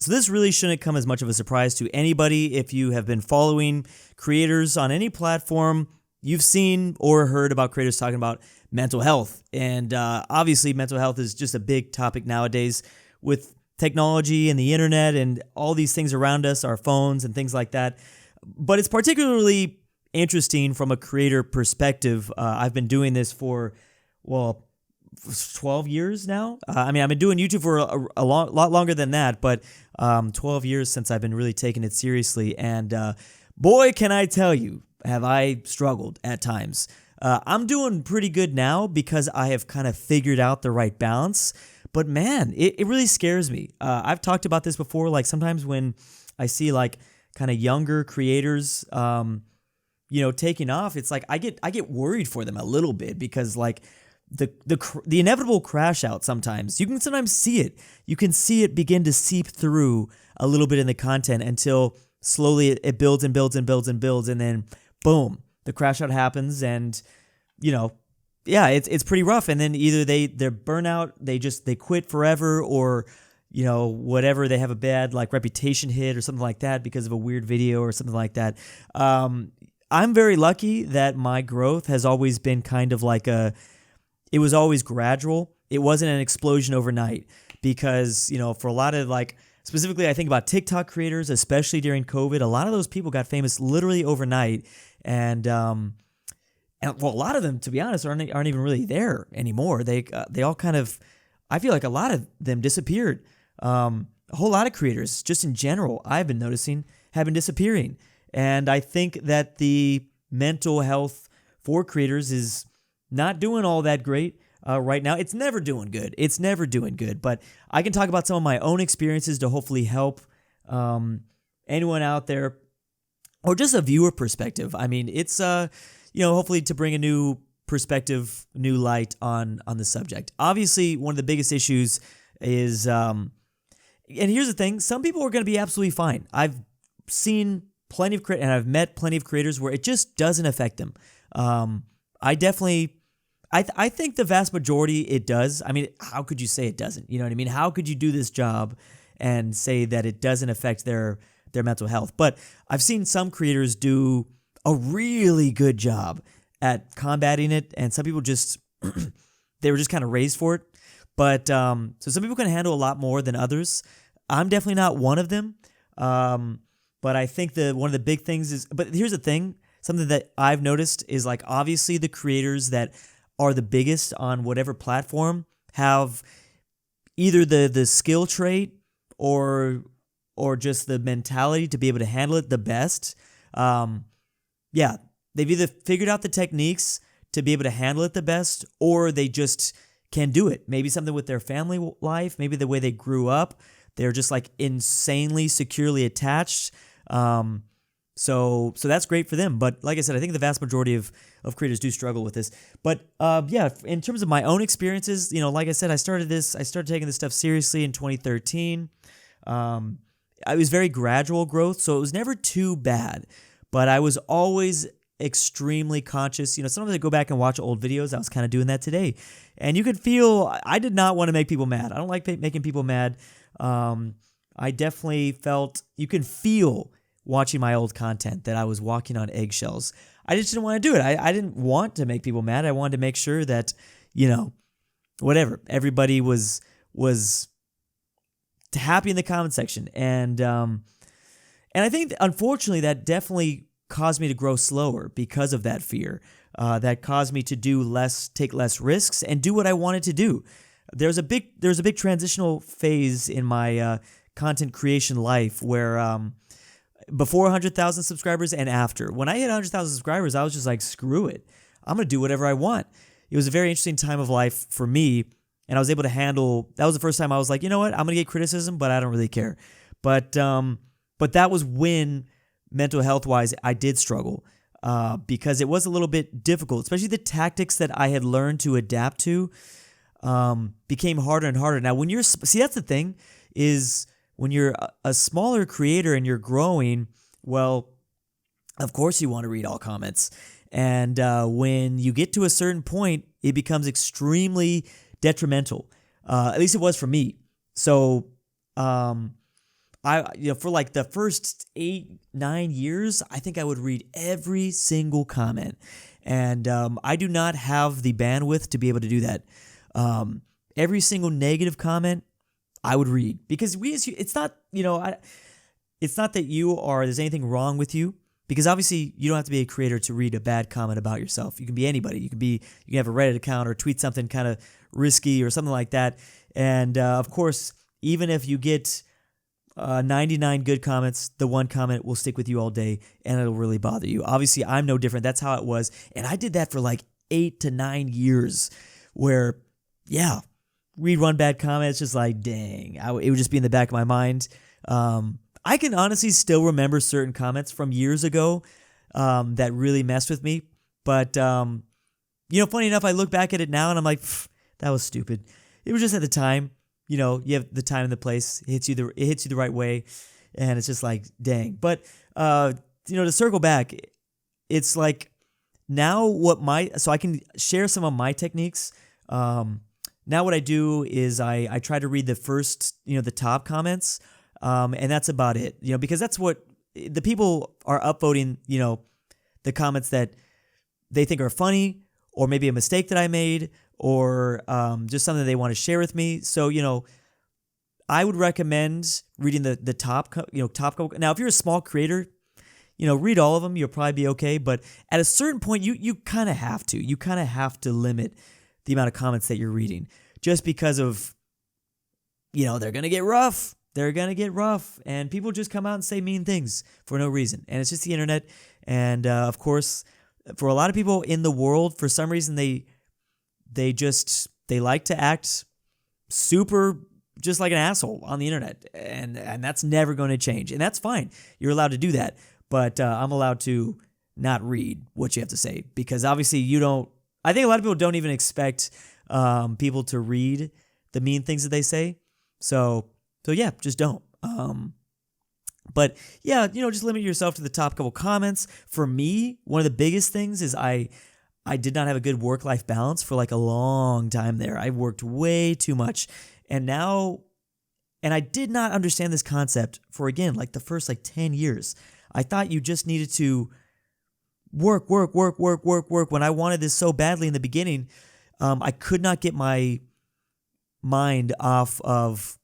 So this really shouldn't come as much of a surprise to anybody. If you have been following creators on any platform, you've seen or heard about creators talking about mental health. And obviously mental health is just a big topic nowadays with technology and the internet and all these things around us, our phones and things like that. But it's particularly interesting from a creator perspective. I've been doing this for, 12 years now. I've been doing YouTube for a lot longer than that, but 12 years since I've been really taking it seriously. And boy, can I tell you, have I struggled at times. I'm doing pretty good now because I have kind of figured out the right balance. But man, it really scares me. I've talked about this before. Like sometimes when I see like kind of younger creators, taking off, it's like I get worried for them a little bit because like the inevitable crash out sometimes. You can sometimes see it. You can see it begin to seep through a little bit in the content until slowly it builds and builds and builds and builds, and then boom, the crash out happens, and it's pretty rough. And then either they're burnout, they quit forever, or whatever, they have a bad like reputation hit or something like that because of a weird video or something like that. I'm very lucky that my growth has always been kind of like it was always gradual. It wasn't an explosion overnight because, for a lot of like, specifically I think about TikTok creators, especially during COVID, a lot of those people got famous literally overnight. And a lot of them, to be honest, aren't even really there anymore. They all kind of, I feel like a lot of them disappeared. A whole lot of creators, just in general, I've been noticing, have been disappearing. And I think that the mental health for creators is not doing all that great right now. It's never doing good. But I can talk about some of my own experiences to hopefully help anyone out there, or just a viewer perspective. I mean, it's hopefully to bring a new perspective, new light on the subject. Obviously, one of the biggest issues is, and here's the thing: some people are going to be absolutely fine. I've seen plenty of and I've met plenty of creators where it just doesn't affect them. I think the vast majority it does. I mean, how could you say it doesn't? You know what I mean? How could you do this job and say that it doesn't affect their mental health? But I've seen some creators do a really good job at combating it, and some people just they were just kind of raised for it. But so some people can handle a lot more than others. I'm definitely not one of them. But I think one of the big things is, but here's the thing, something that I've noticed is like obviously the creators that are the biggest on whatever platform have either the skill trait or just the mentality to be able to handle it the best. They've either figured out the techniques to be able to handle it the best, or they just can do it. Maybe something with their family life, maybe the way they grew up. They're just like insanely securely attached. So that's great for them. But like I said, I think the vast majority of creators do struggle with this. But in terms of my own experiences, like I said, I started taking this stuff seriously in 2013. I was very gradual growth, so it was never too bad. But I was always extremely conscious. Sometimes I go back and watch old videos. I was kind of doing that today. And you could feel I did not want to make people mad. I don't like making people mad. I definitely felt, you can feel watching my old content that I was walking on eggshells. I just didn't want to do it. I didn't want to make people mad. I wanted to make sure that, whatever, everybody was happy in the comment section. And I think, unfortunately, that definitely caused me to grow slower because of that fear. That caused me to take less risks, and do what I wanted to do. There's a big transitional phase in my content creation life where before 100,000 subscribers and after. When I hit 100,000 subscribers, I was just like, screw it. I'm going to do whatever I want. It was a very interesting time of life for me, and I was able to handle, that was the first time I was like, you know what, I'm going to get criticism, but I don't really care. But that was when, mental health-wise, I did struggle because it was a little bit difficult, especially the tactics that I had learned to adapt to became harder and harder. Now, that's the thing, is when you're a smaller creator and you're growing, well, of course you want to read all comments. And when you get to a certain point, it becomes extremely detrimental. At least it was for me. So for like the first 8-9 years, I think I would read every single comment, and I do not have the bandwidth to be able to do that. Every single negative comment I would read, because it's not, it's not that there's anything wrong with you, because obviously you don't have to be a creator to read a bad comment about yourself. You can be anybody. You can have a Reddit account or tweet something kind of risky or something like that. And of course, even if you get 99 good comments, the one comment will stick with you all day and it'll really bother you. Obviously, I'm no different. That's how it was. And I did that for like 8 to 9 years where, read one bad comment, it's just like, dang, it would just be in the back of my mind. I can honestly still remember certain comments from years ago that really messed with me. But, funny enough, I look back at it now and I'm like, that was stupid. It was just at the time. You have the time and the place. It hits you the right way, and it's just like, dang. But to circle back, it's like now so I can share some of my techniques. Now what I do is I try to read the first, the top comments, and that's about it. Because that's what the people are upvoting. The comments that they think are funny, or maybe a mistake that I made, or just something they want to share with me. So, I would recommend reading the top. Now, if you're a small creator, read all of them. You'll probably be okay. But at a certain point, you kind of have to. You kind of have to limit the amount of comments that you're reading, just because of, they're going to get rough. They're going to get rough. And people just come out and say mean things for no reason. And it's just the internet. And, of course, for a lot of people in the world, for some reason, they like to act super just like an asshole on the internet, and that's never going to change, and that's fine. You're allowed to do that, but I'm allowed to not read what you have to say, because obviously I think a lot of people don't even expect people to read the mean things that they say. So yeah, just don't. But yeah, just limit yourself to the top couple comments. For me, one of the biggest things is I did not have a good work-life balance for like a long time there. I worked way too much. And I did not understand this concept for, again, like the first 10 years. I thought you just needed to work. When I wanted this so badly in the beginning, I could not get my mind off of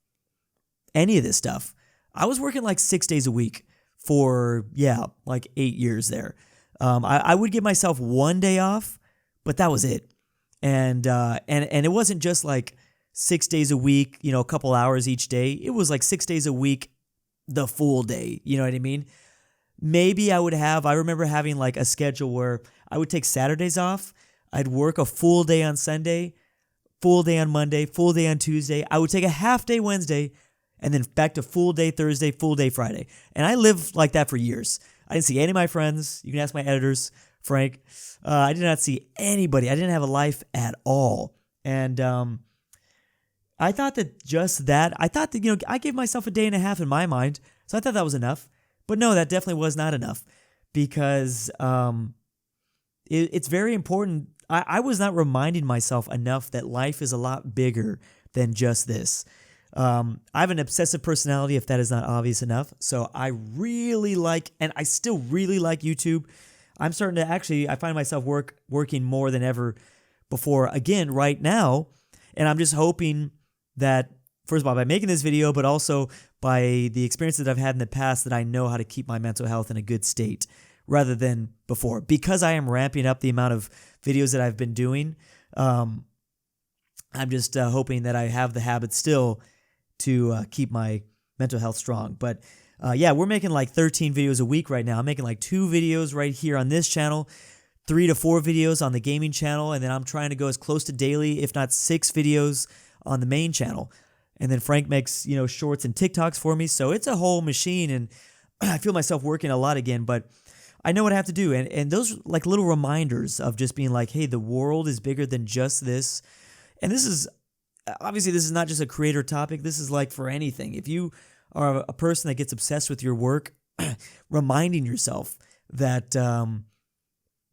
any of this stuff. I was working 6 days a week for, 8 years there. I would give myself one day off, but that was it. And it wasn't just 6 days a week, a couple hours each day. It was 6 days a week, the full day. You know what I mean? Maybe I remember having a schedule where I would take Saturdays off. I'd work a full day on Sunday, full day on Monday, full day on Tuesday. I would take a half day Wednesday, and then back to full day Thursday, full day Friday. And I lived like that for years. I didn't see any of my friends. You can ask my editors, Frank. I did not see anybody. I didn't have a life at all. And I thought that I gave myself a day and a half in my mind. So I thought that was enough. But no, that definitely was not enough, because it's very important. I was not reminding myself enough that life is a lot bigger than just this. I have an obsessive personality, if that is not obvious enough. So I really and I still really like YouTube. I'm starting to I find myself working more than ever before, again, right now. And I'm just hoping that, first of all, by making this video, but also by the experiences that I've had in the past, that I know how to keep my mental health in a good state rather than before. Because I am ramping up the amount of videos that I've been doing, I'm just hoping that I have the habit still to keep my mental health strong. But we're making 13 videos a week right now. I'm making 2 videos right here on this channel, 3 to 4 videos on the gaming channel, and then I'm trying to go as close to daily, if not 6 videos on the main channel. And then Frank makes, shorts and TikToks for me. So it's a whole machine, and I feel myself working a lot again, but I know what I have to do. And those little reminders of just being hey, the world is bigger than just this. And this is not just a creator topic. This is for anything. If you are a person that gets obsessed with your work, reminding yourself that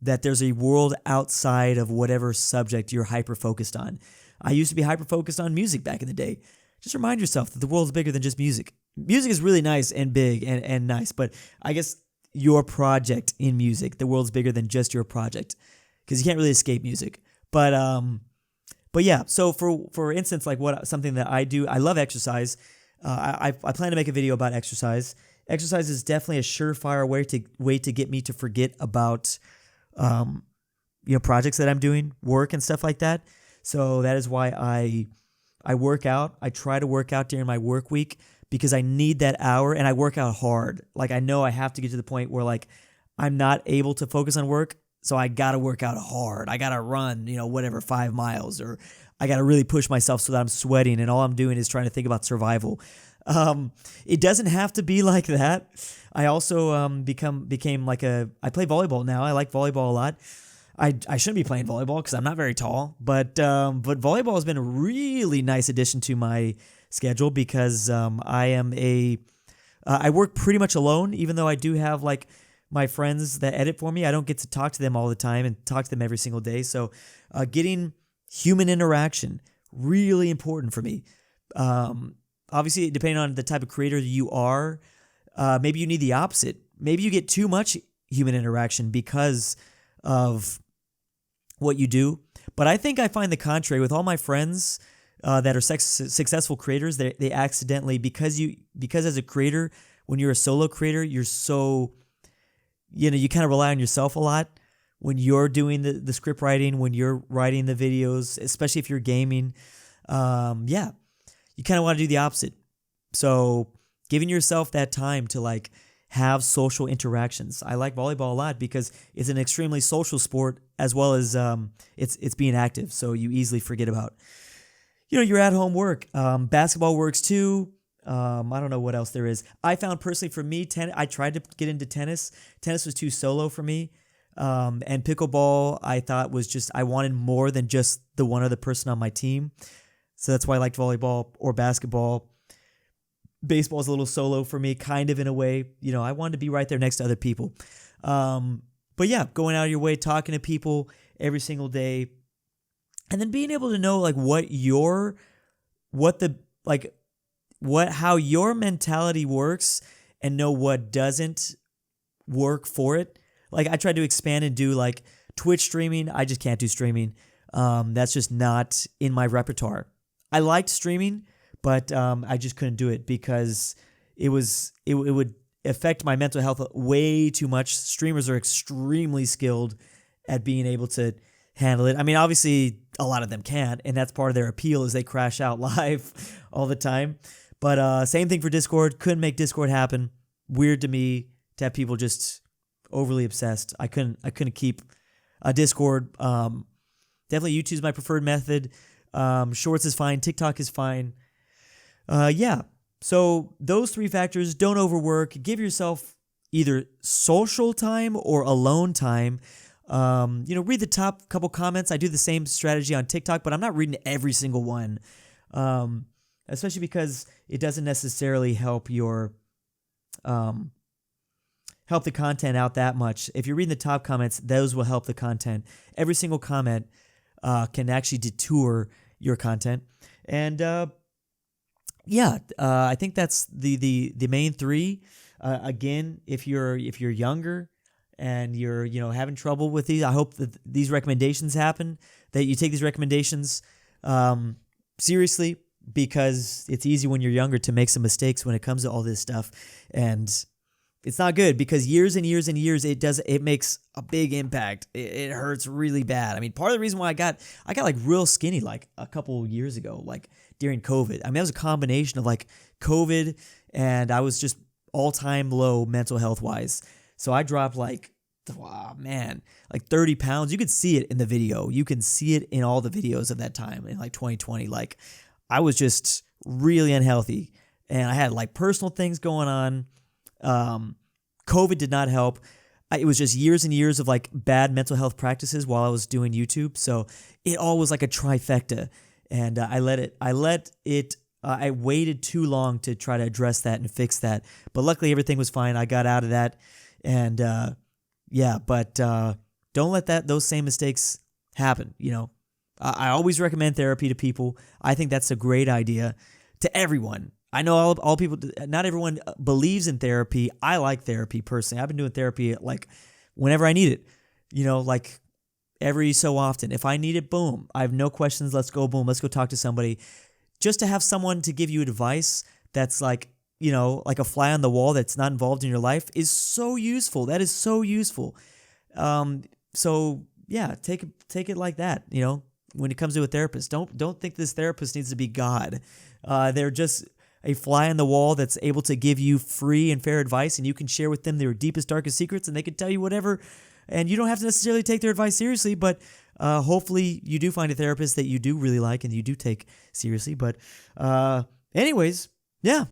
that there's a world outside of whatever subject you're hyper-focused on. I used to be hyper-focused on music back in the day. Just remind yourself that the world's bigger than just music. music is really nice and big and nice, but I guess your project in music, the world's bigger than just your project, because you can't really escape music. But yeah, so for instance, like something that I do, I love exercise. I plan to make a video about exercise. Exercise is definitely a surefire way to get me to forget about projects that I'm doing, work and stuff like that. So that is why I work out. I try to work out during my work week because I need that hour, and I work out hard. Like, I know I have to get to the point where like I'm not able to focus on work, so I gotta work out hard. I gotta run, 5 miles, or I gotta really push myself so that I'm sweating, and all I'm doing is trying to think about survival. It doesn't have to be like that. I also became like I play volleyball now. I like volleyball a lot. I shouldn't be playing volleyball because I'm not very tall, but volleyball has been a really nice addition to my schedule because I work pretty much alone, even though I do have like my friends that edit for me. I don't get to talk to them all the time and talk to them every single day. So getting human interaction, really important for me. Obviously, depending on the type of creator you are, maybe you need the opposite. Maybe you get too much human interaction because of what you do. But I think I find the contrary with all my friends that are successful creators. They accidentally, because as a creator, when you're a solo creator, you're so, you kind of rely on yourself a lot when you're doing the script writing, when you're writing the videos, especially if you're gaming. You kind of want to do the opposite. So giving yourself that time to like have social interactions. I like volleyball a lot because it's an extremely social sport, as well as it's being active. So you easily forget about, your at-home work. Basketball works too. I don't know what else there is. I found personally for me, I tried to get into tennis. Tennis was too solo for me. And pickleball, I thought I wanted more than just the one other person on my team. So that's why I liked volleyball or basketball. Baseball is a little solo for me, kind of in a way. I wanted to be right there next to other people. But yeah, going out of your way, talking to people every single day, and then being able to know like how your mentality works and know what doesn't work for it. Like, I tried to expand and do like Twitch streaming. I just can't do streaming. That's just not in my repertoire. I liked streaming, but I just couldn't do it because it would affect my mental health way too much. Streamers are extremely skilled at being able to handle it. I mean, obviously, a lot of them can't, and that's part of their appeal is they crash out live all the time. But same thing for Discord. Couldn't make Discord happen. Weird to me to have people just overly obsessed. I couldn't keep a Discord. Definitely YouTube is my preferred method. Shorts is fine. TikTok is fine. So those 3 factors: don't overwork, give yourself either social time or alone time. Read the top couple comments. I do the same strategy on TikTok, but I'm not reading every single one. Especially because it doesn't necessarily help help the content out that much. If you're reading the top comments, those will help the content. Every single comment can actually detour your content. And I think that's the main 3. Again, if you're younger and you're having trouble with these, I hope that these recommendations happen. That you take these recommendations seriously, because it's easy when you're younger to make some mistakes when it comes to all this stuff, and it's not good because years and years and years it makes a big impact. It hurts really bad. I mean, part of the reason why I got like real skinny like a couple years ago, like during COVID. I mean, that was a combination of like COVID, and I was just all-time low mental health wise. So I dropped like 30 pounds. You could see it in the video. You can see it in all the videos of that time in like 2020. Like, I was just really unhealthy, and I had like personal things going on. COVID did not help. It was just years and years of like bad mental health practices while I was doing YouTube. So it all was like a trifecta, and I waited too long to try to address that and fix that. But luckily everything was fine. I got out of that, and don't let those same mistakes happen. I always recommend therapy to people. I think that's a great idea to everyone. I know all people, not everyone believes in therapy. I like therapy personally. I've been doing therapy like whenever I need it, like every so often. If I need it, boom, I have no questions. Let's go, boom, let's go talk to somebody. Just to have someone to give you advice that's like, like a fly on the wall that's not involved in your life is so useful. That is so useful. So yeah, take it like that. When it comes to a therapist, don't think this therapist needs to be God. They're just a fly on the wall that's able to give you free and fair advice, and you can share with them their deepest, darkest secrets, and they can tell you whatever. And you don't have to necessarily take their advice seriously, but hopefully you do find a therapist that you do really like and you do take seriously. But anyways, yeah,